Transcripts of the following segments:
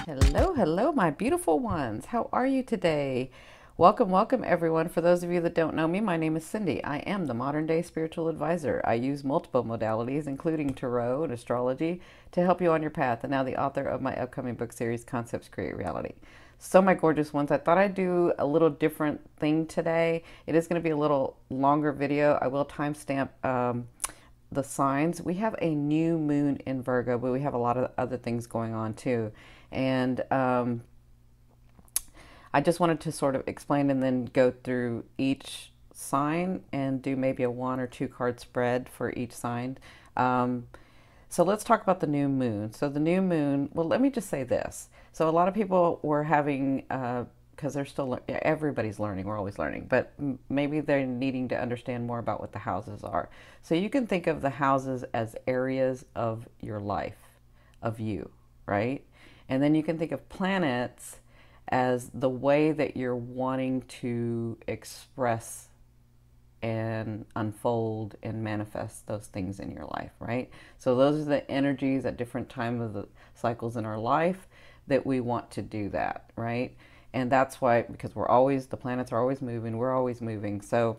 Hello, hello, my beautiful ones. How are you today? Welcome, welcome, everyone. For those of you that don't know me, my name is Cindy. I am the modern day spiritual advisor. I use multiple modalities, including tarot and astrology, to help you on your path, and now the author of my upcoming book series, Concepts Create Reality. So, my gorgeous ones, I thought I'd do a little different thing today. It is going to be a little longer video. I will timestamp the signs. We have a new moon in Virgo, but we have a lot of other things going on too. And I just wanted to sort of explain and then go through each sign and do maybe a 1 or 2 card spread for each sign. So let's talk about the new moon. So the new moon, well, let me just say this. So a lot of people were having, because they're still, everybody's learning, we're always learning, but maybe they're needing to understand more about what the houses are. So you can think of the houses as areas of your life, of you, right? And then you can think of planets as the way that you're wanting to express and unfold and manifest those things in your life, right? So those are the energies at different times of the cycles in our life that we want to do that, right? And that's why, because the planets are always moving, we're always moving. So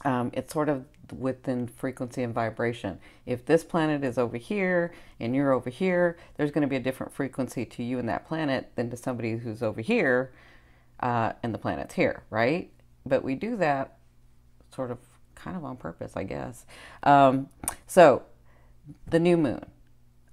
it's sort of within frequency and vibration. If this planet is over here and you're over here, there's going to be a different frequency to you and that planet than to somebody who's over here and the planet's here, right? But we do that sort of kind of on purpose, I guess. So the new moon.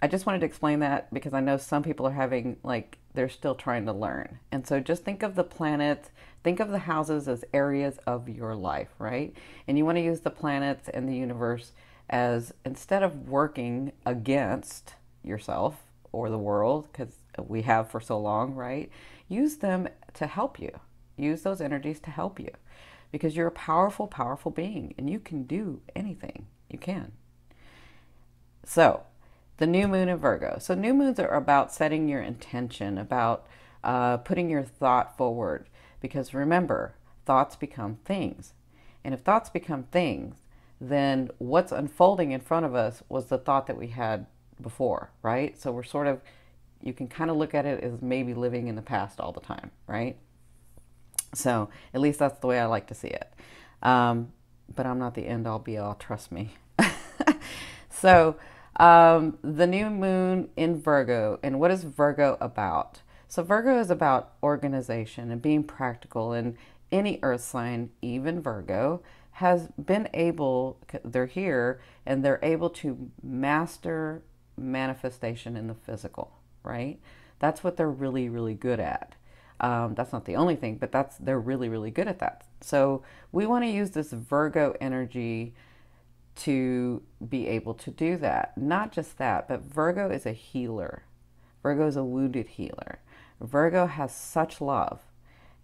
I just wanted to explain that because I know some people are having, like, they're still trying to learn. And so just think of the planets, think of the houses as areas of your life, right? And you want to use the planets and the universe as, instead of working against yourself or the world, because we have for so long, right? Use them to help you. Use those energies to help you because you're a powerful, powerful being and you can do anything. You can. So, the new moon in Virgo. So new moons are about setting your intention, about putting your thought forward. Because remember, thoughts become things. And if thoughts become things, then what's unfolding in front of us was the thought that we had before, right? So we're sort of, you can kind of look at it as maybe living in the past all the time, right? So at least that's the way I like to see it. But I'm not the end all be all, trust me. So, the new moon in Virgo, and what is Virgo about? So Virgo is about organization and being practical, and any earth sign, even Virgo, has been able, they're here, and they're able to master manifestation in the physical, right? That's what they're really, really good at. That's not the only thing, but they're really, really good at that. So we want to use this Virgo energy to be able to do that. Not just that, but Virgo is a healer. Virgo is a wounded healer. Virgo has such love,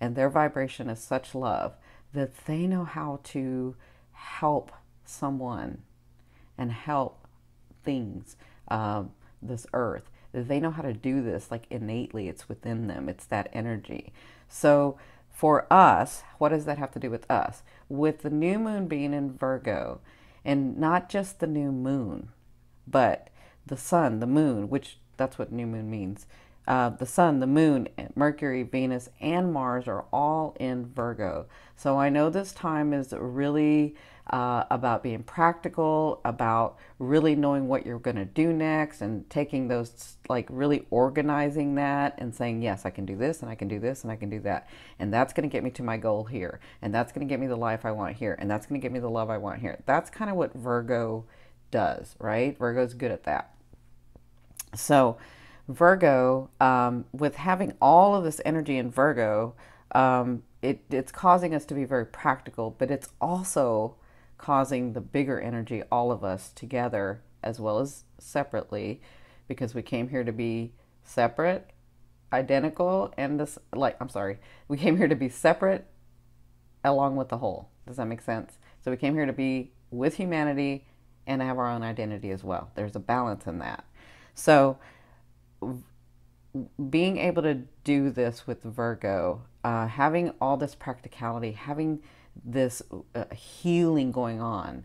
and their vibration is such love that they know how to help someone and help things, this earth. They know how to do this like innately. It's within them. It's that energy. So for us, what does that have to do with us? With the new moon being in Virgo, and not just the new moon, but the sun, the moon, which that's what new moon means. The sun, the moon, Mercury, Venus, and Mars are all in Virgo. So I know this time is really about being practical, about really knowing what you're going to do next and taking those, like really organizing that and saying, yes, I can do this and I can do this and I can do that. And that's going to get me to my goal here. And that's going to get me the life I want here. And that's going to get me the love I want here. That's kind of what Virgo does, right? Virgo's good at that. So Virgo, with having all of this energy in Virgo, it's causing us to be very practical, but it's also causing the bigger energy, all of us together as well as separately, because we came here to be separate, identical, and this, like, I'm sorry, we came here to be separate along with the whole. Does that make sense? So we came here to be with humanity and have our own identity as well. There's a balance in that. So being able to do this with Virgo, having all this practicality, having this healing going on,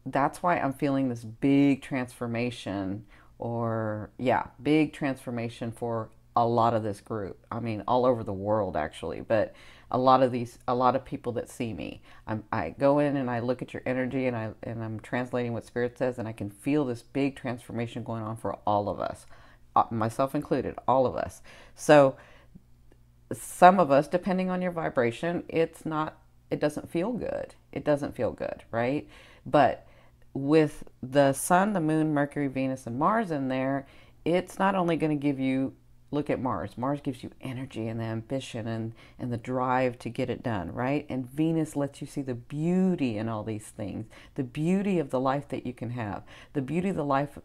that's why I'm feeling this big transformation or yeah, big transformation for a lot of this group. I mean, all over the world actually, but a lot of people that see me, I go in and I look at your energy, and I'm translating what Spirit says, and I can feel this big transformation going on for all of us, myself included, all of us. So some of us, depending on your vibration, it doesn't feel good. It doesn't feel good, right? But with the sun, the moon, Mercury, Venus, and Mars in there, it's not only going to give you, look at Mars. Mars gives you energy and the ambition and the drive to get it done, right? And Venus lets you see the beauty in all these things, the beauty of the life that you can have, the beauty of the life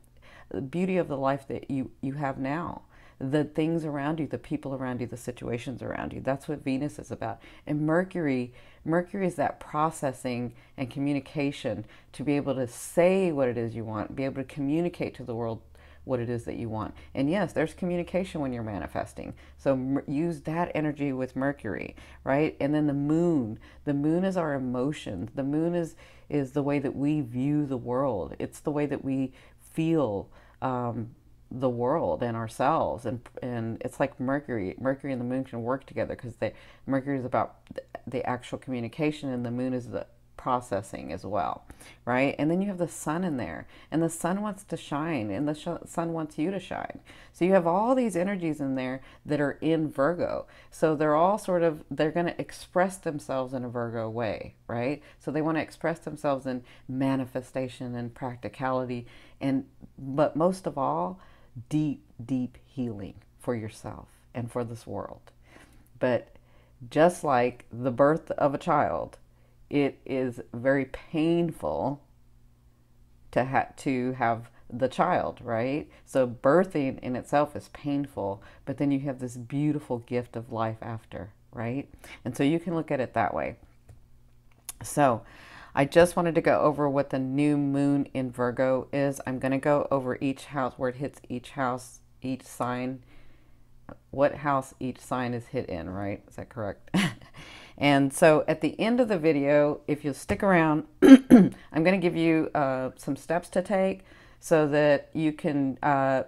that you have now, the things around you, the people around you, the situations around you. That's what Venus is about. And Mercury is that processing and communication, to be able to say what it is you want, be able to communicate to the world what it is that you want. And yes, there's communication when you're manifesting. So use that energy with Mercury, right? And then the moon is our emotions. The moon is the way that we view the world. It's the way that we feel the world and ourselves, and it's like Mercury and the moon can work together, because Mercury is about the actual communication, and the moon is the processing as well, right? And then you have the sun in there, and the sun wants to shine, and the sun wants you to shine. So you have all these energies in there that are in Virgo. So they're all they're going to express themselves in a Virgo way, right? So they want to express themselves in manifestation and practicality, but most of all, deep, deep healing for yourself and for this world. But just like the birth of a child, it is very painful to have the child, right? So birthing in itself is painful, but then you have this beautiful gift of life after, right? And so you can look at it that way. So I just wanted to go over what the new moon in Virgo is. I'm going to go over each house, where it hits each house, each sign, what house each sign is hit in, right? Is that correct? And so at the end of the video, if you'll stick around, I'm going to give you some steps to take, so that you can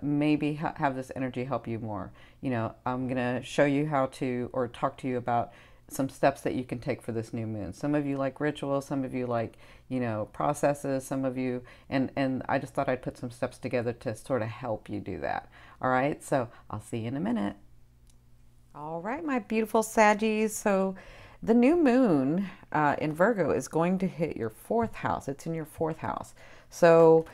maybe have this energy help you more. You know, I'm going to show you how to, or talk to you about some steps that you can take for this new moon. Some of you like rituals, some of you like, you know, processes, some of you, and I just thought I'd put some steps together to sort of help you do that. All right, so I'll see you in a minute. All right, my beautiful Saggies. So the new moon in Virgo is going to hit your 4th house. It's in your 4th house. So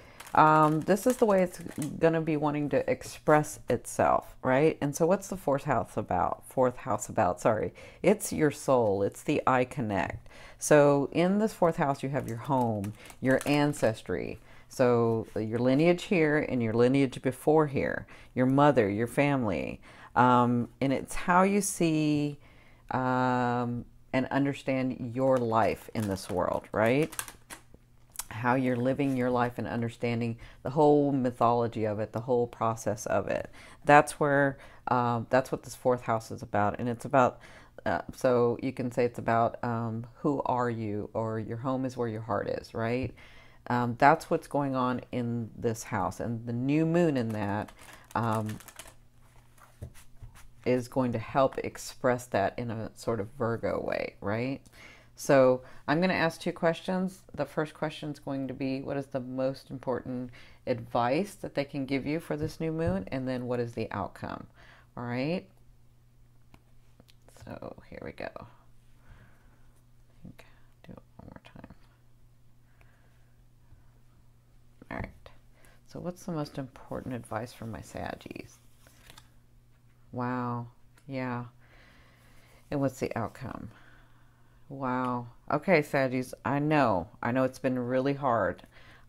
this is the way it's going to be wanting to express itself, right? And so what's the 4th house about? 4th house about, sorry. It's your soul. It's the I connect. So in this 4th house, you have your home, your ancestry. So your lineage here and your lineage before here, your mother, your family. And it's how you see and understand your life in this world, right? How you're living your life and understanding the whole mythology of it, the whole process of it. That's where, that's what this 4th house is about. And it's about, so you can say it's about who are you, or your home is where your heart is, right? That's what's going on in this house. And the new moon in that is going to help express that in a sort of Virgo way, right? So I'm going to ask 2 questions. The first question is going to be, what is the most important advice that they can give you for this new moon? And then what is the outcome? All right. So here we go. Do it one more time. All right. So what's the most important advice from my Saggies? Wow. Yeah. And what's the outcome? Wow. Okay, Saggies, I know it's been really hard.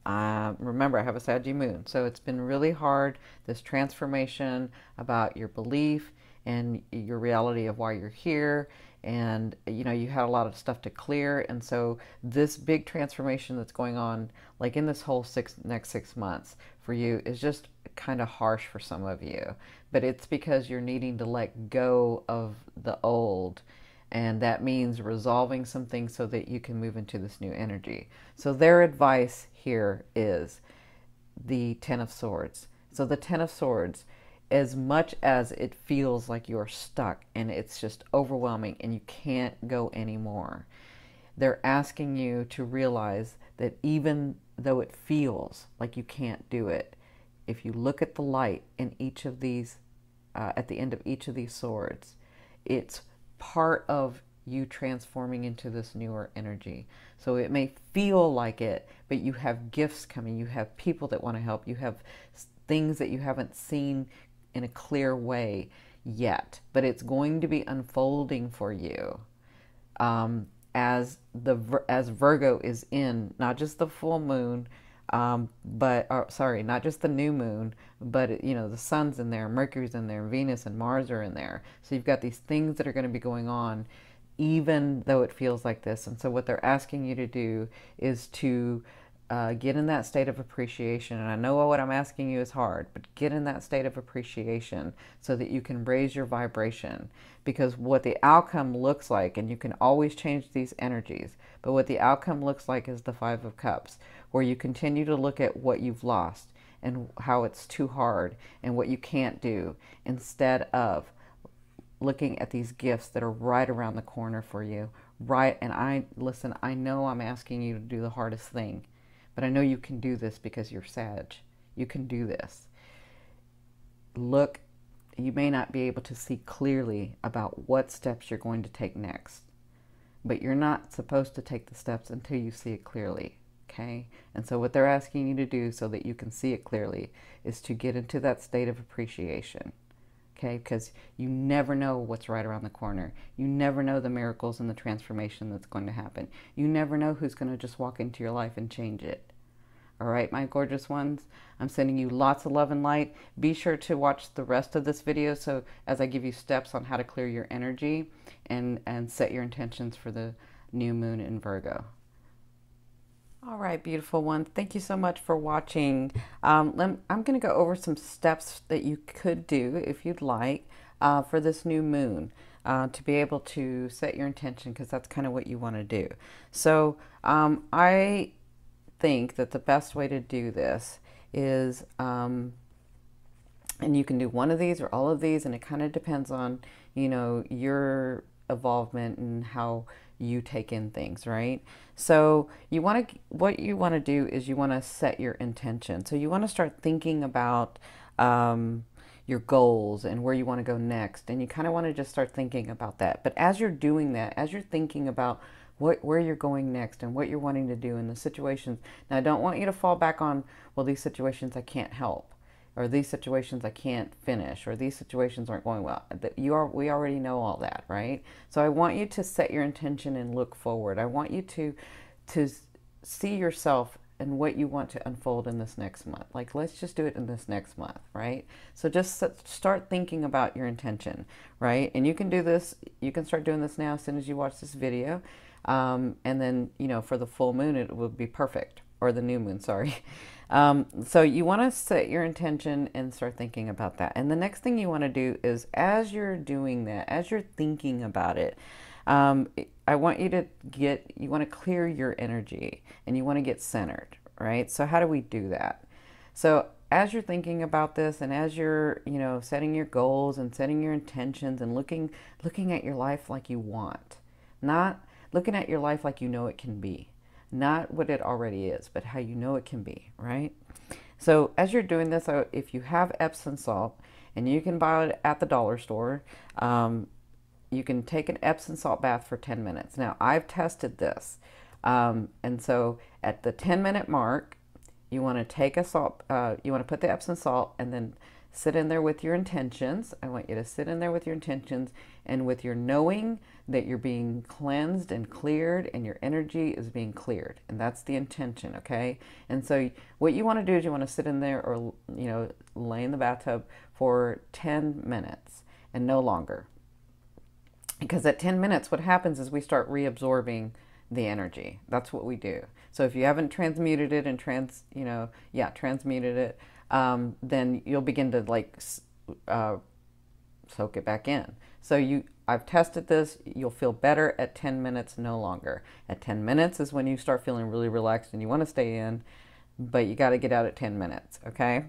Remember, I have a Saggy moon, so it's been really hard, this transformation about your belief and your reality of why you're here. And, you know, you had a lot of stuff to clear. And so this big transformation that's going on, like in this whole next 6 months for you, is just kind of harsh for some of you. But it's because you're needing to let go of the old. And that means resolving some things so that you can move into this new energy. So their advice here is the 10 of Swords. So the Ten of Swords, as much as it feels like you're stuck and it's just overwhelming and you can't go anymore, they're asking you to realize that even though it feels like you can't do it, if you look at the light in each of these, at the end of each of these swords, it's part of you transforming into this newer energy. So it may feel like it, but you have gifts coming. You have people that want to help. You have things that you haven't seen in a clear way yet, but it's going to be unfolding for you as Virgo is in not just the full moon, not just the new moon, but the sun's in there, Mercury's in there, Venus and Mars are in there. So you've got these things that are going to be going on, even though it feels like this. And so what they're asking you to do is to get in that state of appreciation. And I know what I'm asking you is hard, but get in that state of appreciation so that you can raise your vibration. Because what the outcome looks like, and you can always change these energies, but what the outcome looks like is the Five of Cups, where you continue to look at what you've lost and how it's too hard and what you can't do, instead of looking at these gifts that are right around the corner for you. Right, and I know I'm asking you to do the hardest thing, but I know you can do this because you're Sag. You can do this. Look, you may not be able to see clearly about what steps you're going to take next, but you're not supposed to take the steps until you see it clearly, okay? And so what they're asking you to do so that you can see it clearly is to get into that state of appreciation, okay? Because you never know what's right around the corner. You never know the miracles and the transformation that's going to happen. You never know who's going to just walk into your life and change it. All right, my gorgeous ones, I'm sending you lots of love and light. Be sure to watch the rest of this video so as I give you steps on how to clear your energy and set your intentions for the new moon in Virgo. All right, beautiful one. Thank you so much for watching. I'm going to go over some steps that you could do if you'd like for this new moon to be able to set your intention, because that's kind of what you want to do. So I think that the best way to do this is, and you can do one of these or all of these, and it kind of depends on, your involvement and how you take in things, right? So what you want to do is you want to set your intention. So you want to start thinking about your goals and where you want to go next, and you kind of want to just start thinking about that. But as you're doing that, as you're thinking about where you're going next and what you're wanting to do in the situations. Now, I don't want you to fall back on, well, these situations I can't help, or these situations I can't finish, or these situations aren't going well. We already know all that, right? So I want you to set your intention and look forward. I want you to see yourself and what you want to unfold in this next month. Like, let's just do it in this next month, right? So just start thinking about your intention, right? And you can do this, you can start doing this now as soon as you watch this video. And then, for the full moon, it will be perfect, or the new moon, sorry. So you want to set your intention and start thinking about that. And the next thing you want to do is, as you're doing that, as you're thinking about it, I want you want to clear your energy and you want to get centered, right? So how do we do that? So as you're thinking about this, and as you're, setting your goals and setting your intentions and looking at your life like you want, not looking at your life like it can be, not what it already is, but how it can be, right? So as you're doing this, if you have Epsom salt, and you can buy it at the dollar store, you can take an Epsom salt bath for 10 minutes. Now, I've tested this, and so at the 10-minute mark, you want to take you want to put the Epsom salt and then sit in there with your intentions. I want you to sit in there with your intentions and with your knowing that you're being cleansed and cleared and your energy is being cleared. And that's the intention, okay? And so what you want to do is you want to sit in there or, lay in the bathtub for 10 minutes and no longer. Because at 10 minutes, what happens is we start reabsorbing the energy. That's what we do. So if you haven't transmuted it and transmuted it, then you'll begin to soak it back in. So I've tested this. You'll feel better at 10 minutes, no longer. At 10 minutes is when you start feeling really relaxed and you want to stay in, but you got to get out at 10 minutes, okay?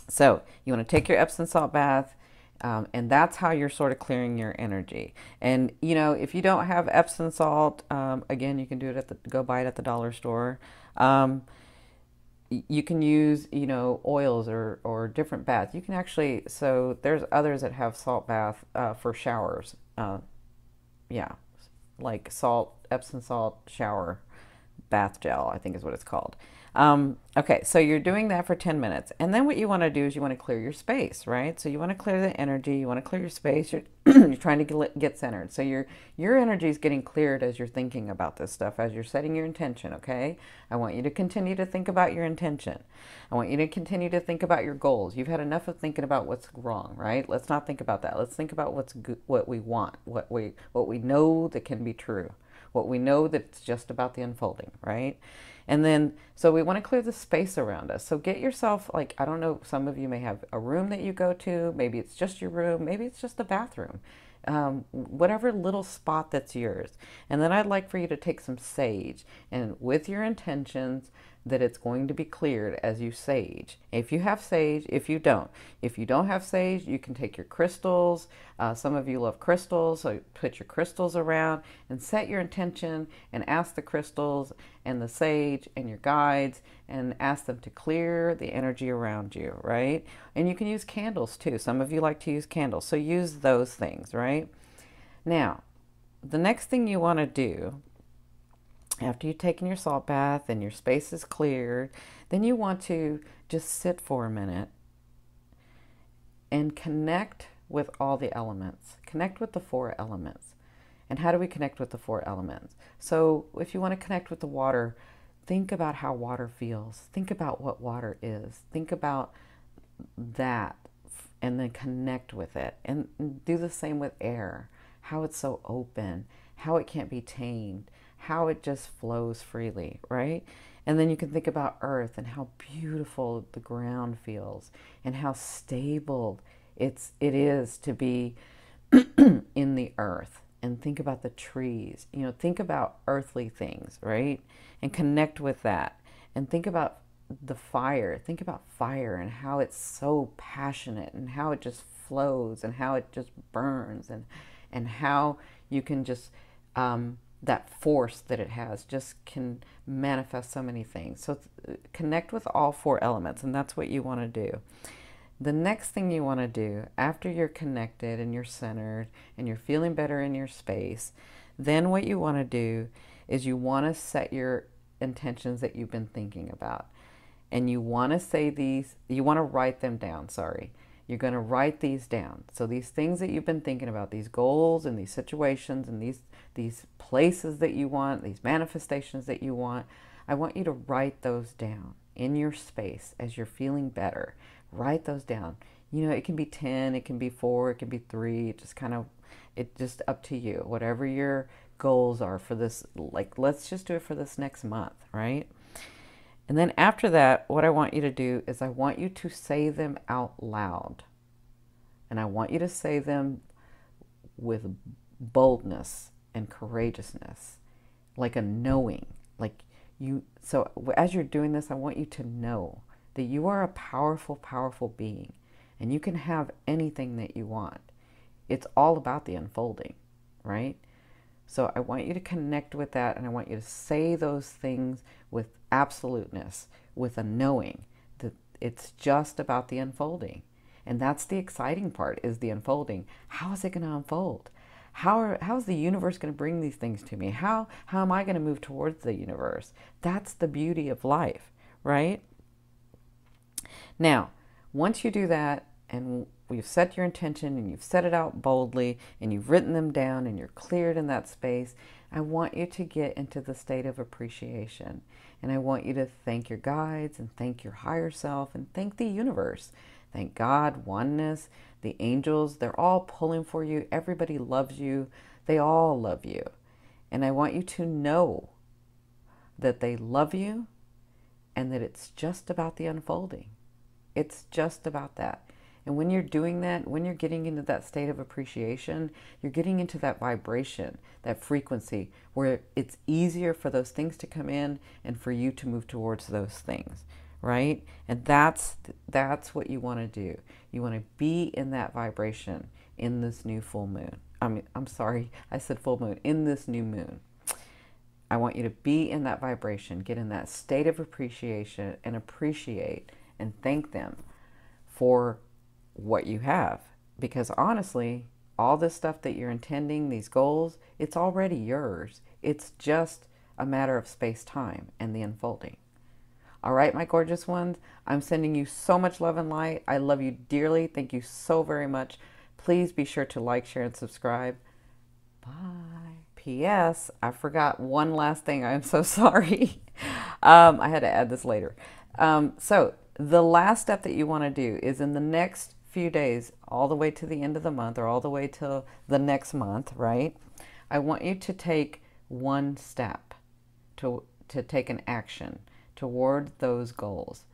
So you want to take your Epsom salt bath, and that's how you're sort of clearing your energy. And you know, if you don't have Epsom salt, again, you can do it at the go buy it at the dollar store. Um, you can use, you know, oils or different baths. You can actually, so there's others that have salt bath for showers. Yeah, like salt, Epsom salt shower bath gel, I think is what it's called. Okay, so you're doing that for 10 minutes. And then what you want to do is you want to clear your space, right? So you want to clear the energy, you want to clear your space. You're, you're trying to get centered. So your energy is getting cleared as you're thinking about this stuff, as you're setting your intention, okay? I want you to continue to think about your intention. I want you to continue to think about your goals. You've had enough of thinking about what's wrong, right? Let's not think about that. Let's think about what's good, what we want, what we know that can be true, what we know that's just about the unfolding, right? And then, so we want to clear the space around us. So get yourself, like, I don't know, some of you may have a room that you go to. Maybe it's just your room. Maybe it's just a bathroom. Whatever little spot that's yours. And then I'd like for you to take some sage and with your intentions that it's going to be cleared as you sage. If you have sage, if you don't. If you don't have sage, you can take your crystals. Some of you love crystals, so put your crystals around and set your intention and ask the crystals and the sage and your guides and ask them to clear the energy around you, right? And you can use candles too. Some of you like to use candles, so use those things, right? Now, the next thing you want to do after you've taken your salt bath and your space is cleared, then you want to just sit for a minute and connect with all the elements. Connect with the four elements. And how do we connect with the four elements? So if you want to connect with the water, think about how water feels. Think about what water is. Think about that and then connect with it. And do the same with air. How it's so open, how it can't be tamed, how it just flows freely, right? And then you can think about earth and how beautiful the ground feels and how stable it is to be in the earth. And think about the trees, you know, think about earthly things, right? And connect with that. And think about the fire. Think about fire and how it's so passionate and how it just flows and how it just burns and how you can just that force that it has just can manifest so many things. So connect with all four elements, and that's what you want to do. The next thing you want to do after you're connected and you're centered and you're feeling better in your space, then what you want to do is you want to set your intentions that you've been thinking about. And you want to say these, you want to write them down, sorry. You're going to write these down. So these things that you've been thinking about, these goals and these situations and these places that you want, these manifestations that you want, I want you to write those down in your space as you're feeling better. Write those down. You know, it can be 10, it can be 4, it can be 3. It just kind of, it's just up to you. Whatever your goals are for this, like, let's just do it for this next month, right? And then after that, what I want you to do is I want you to say them out loud. And I want you to say them with boldness and courageousness, like a knowing. Like you, so as you're doing this, I want you to know that you are a powerful, powerful being. And you can have anything that you want. It's all about the unfolding, right? So I want you to connect with that, and I want you to say those things with absoluteness, with a knowing that it's just about the unfolding. And that's the exciting part, is the unfolding. How is it going to unfold? How is the universe going to bring these things to me? How am I going to move towards the universe? That's the beauty of life, right? Now, once you do that, and you've set your intention and you've set it out boldly and you've written them down and you're cleared in that space, I want you to get into the state of appreciation. And I want you to thank your guides and thank your higher self and thank the universe. Thank God, oneness, the angels, they're all pulling for you. Everybody loves you. They all love you. And I want you to know that they love you and that it's just about the unfolding. It's just about that. And when you're doing that, when you're getting into that state of appreciation, you're getting into that vibration, that frequency, where it's easier for those things to come in and for you to move towards those things, right? And that's what you want to do. You want to be in that vibration in this new full moon. I'm sorry, I said full moon, in this new moon. I want you to be in that vibration, get in that state of appreciation and appreciate and thank them for what you have. Because honestly, all this stuff that you're intending, these goals, it's already yours. It's just a matter of space-time and the unfolding. All right, my gorgeous ones, I'm sending you so much love and light. I love you dearly. Thank you so very much. Please be sure to like, share, and subscribe. Bye. P.S. I forgot one last thing. I'm so sorry. I had to add this later. So the last step that you want to do is in the next few days, all the way to the end of the month or all the way till the next month, right? I want you to take one step, to take an action toward those goals.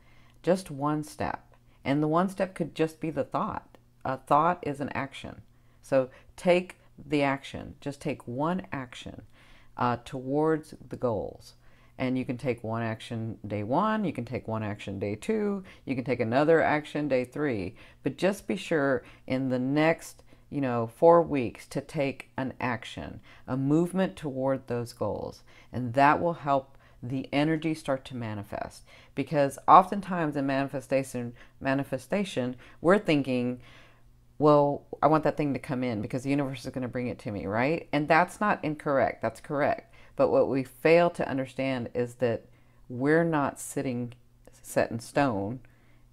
Just one step. And the one step could just be the thought. A thought is an action. So take the action. Just take one action towards the goals. And you can take one action day 1, you can take one action day 2, you can take another action day 3. But just be sure in the next 4 weeks to take an action, a movement toward those goals. And that will help the energy start to manifest. Because oftentimes in manifestation, we're thinking, well, I want that thing to come in because the universe is going to bring it to me, right? And that's not incorrect. That's correct. But what we fail to understand is that we're not sitting set in stone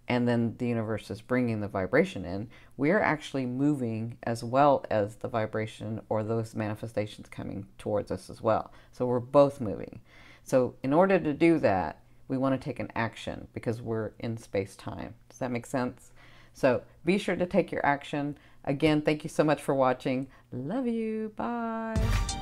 and then the universe is bringing the vibration in. We're actually moving as well as the vibration or those manifestations coming towards us as well. So we're both moving. So in order to do that, we want to take an action because we're in space-time. Does that make sense? So be sure to take your action. Again, thank you so much for watching. Love you. Bye.